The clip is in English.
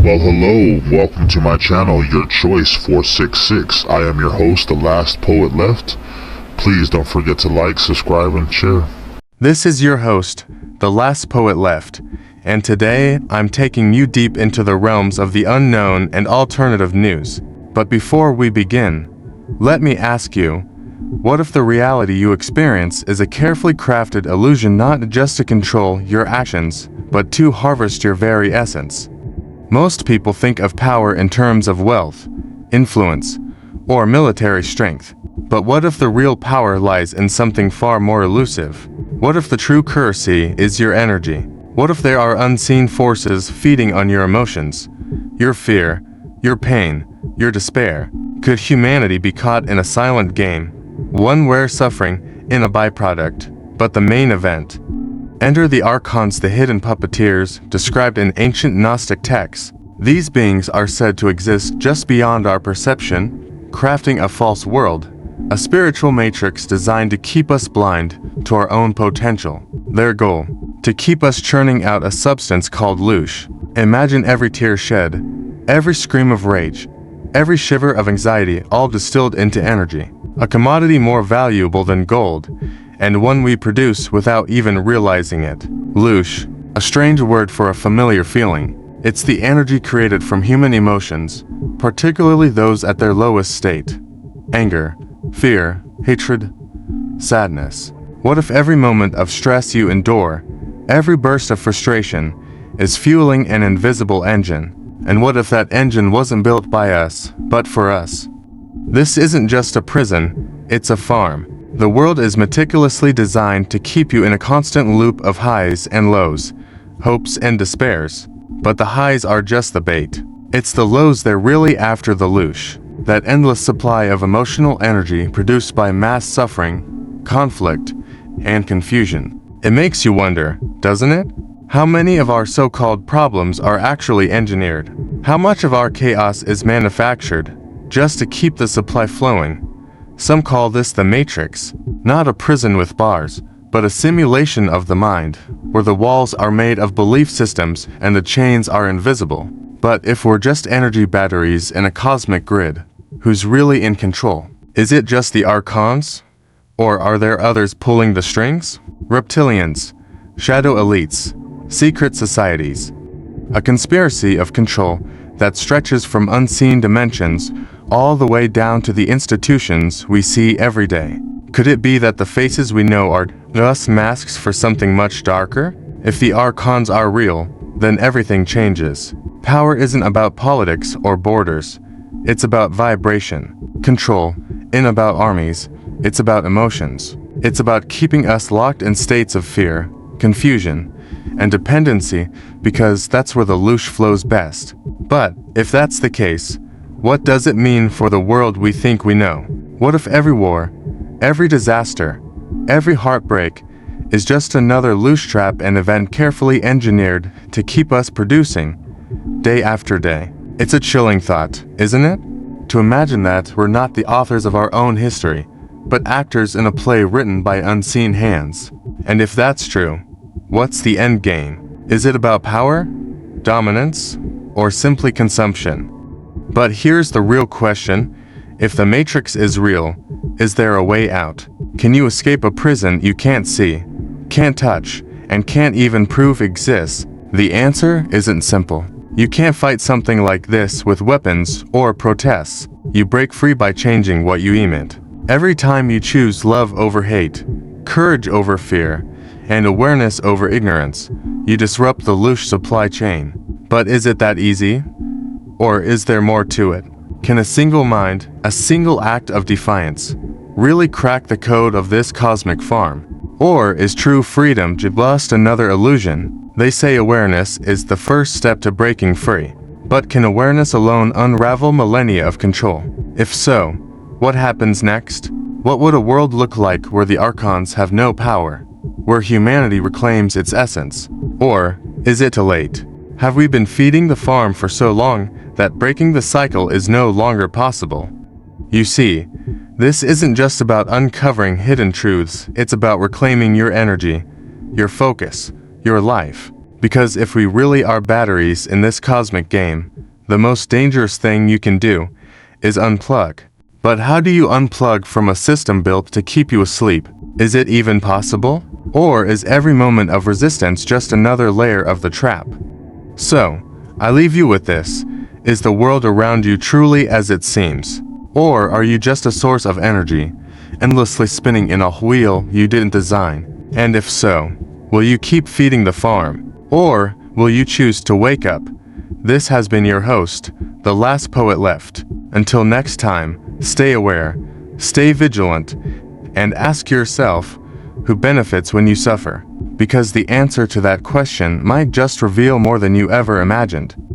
Well, hello, welcome to my channel, Your Choice 466. I am your host, The Last Poet Left. Please don't forget to like, subscribe, and share. This is your host, The Last Poet Left, and today I'm taking you deep into the realms of the unknown and alternative news. But before we begin, let me ask you, what if the reality you experience is a carefully crafted illusion not just to control your actions, but to harvest your very essence? Most people think of power in terms of wealth, influence, or military strength. But what if the real power lies in something far more elusive? What if the true currency is your energy? What if there are unseen forces feeding on your emotions, your fear, your pain, your despair? Could humanity be caught in a silent game, one where suffering is a byproduct, but the main event? Enter the Archons, the hidden puppeteers, described in ancient Gnostic texts. These beings are said to exist just beyond our perception, crafting a false world, a spiritual matrix designed to keep us blind to our own potential. Their goal: to keep us churning out a substance called Loosh. Imagine every tear shed, every scream of rage, every shiver of anxiety, all distilled into energy, a commodity more valuable than gold, and one we produce without even realizing it. Loosh, a strange word for a familiar feeling. It's the energy created from human emotions, particularly those at their lowest state. Anger, fear, hatred, sadness. What if every moment of stress you endure, every burst of frustration, is fueling an invisible engine? And what if that engine wasn't built by us, but for us? This isn't just a prison, it's a farm. The world is meticulously designed to keep you in a constant loop of highs and lows, hopes and despairs. But the highs are just the bait. It's the lows they're really after, the Loosh, that endless supply of emotional energy produced by mass suffering, conflict, and confusion. It makes you wonder, doesn't it? How many of our so-called problems are actually engineered? How much of our chaos is manufactured just to keep the supply flowing? Some call this the Matrix, not a prison with bars, but a simulation of the mind, where the walls are made of belief systems and the chains are invisible. But if we're just energy batteries in a cosmic grid, who's really in control? Is it just the Archons? Or are there others pulling the strings? Reptilians, shadow elites, secret societies. A conspiracy of control that stretches from unseen dimensions all the way down to the institutions we see every day. Could it be that the faces we know are just masks for something much darker? If the Archons are real, then everything changes. Power isn't about politics or borders. It's about vibration. Control isn't about armies. It's about emotions. It's about keeping us locked in states of fear, confusion, and dependency, because that's where the Loosh flows best. But if that's the case, what does it mean for the world we think we know? What if every war, every disaster, every heartbreak is just another Loosh trap and event carefully engineered to keep us producing, day after day? It's a chilling thought, isn't it? To imagine that we're not the authors of our own history, but actors in a play written by unseen hands. And if that's true, what's the end game? Is it about power, dominance, or simply consumption? But here's the real question: if the Matrix is real, is there a way out? Can you escape a prison you can't see, can't touch, and can't even prove exists? The answer isn't simple. You can't fight something like this with weapons or protests. You break free by changing what you emit. Every time you choose love over hate, courage over fear, and awareness over ignorance, you disrupt the Loosh supply chain. But is it that easy? Or is there more to it? Can a single mind, a single act of defiance, really crack the code of this cosmic farm? Or is true freedom just another illusion? They say awareness is the first step to breaking free. But can awareness alone unravel millennia of control? If so, what happens next? What would a world look like where the Archons have no power? Where humanity reclaims its essence? Or is it too late? Have we been feeding the farm for so long that breaking the cycle is no longer possible? You see, this isn't just about uncovering hidden truths, it's about reclaiming your energy, your focus, your life. Because if we really are batteries in this cosmic game, the most dangerous thing you can do is unplug. But how do you unplug from a system built to keep you asleep? Is it even possible? Or is every moment of resistance just another layer of the trap? So, I leave you with this. Is the world around you truly as it seems? Or are you just a source of energy, endlessly spinning in a wheel you didn't design? And if so, will you keep feeding the farm? Or will you choose to wake up? This has been your host, the last poet left. Until next time, stay aware, stay vigilant, and ask yourself, who benefits when you suffer? Because the answer to that question might just reveal more than you ever imagined.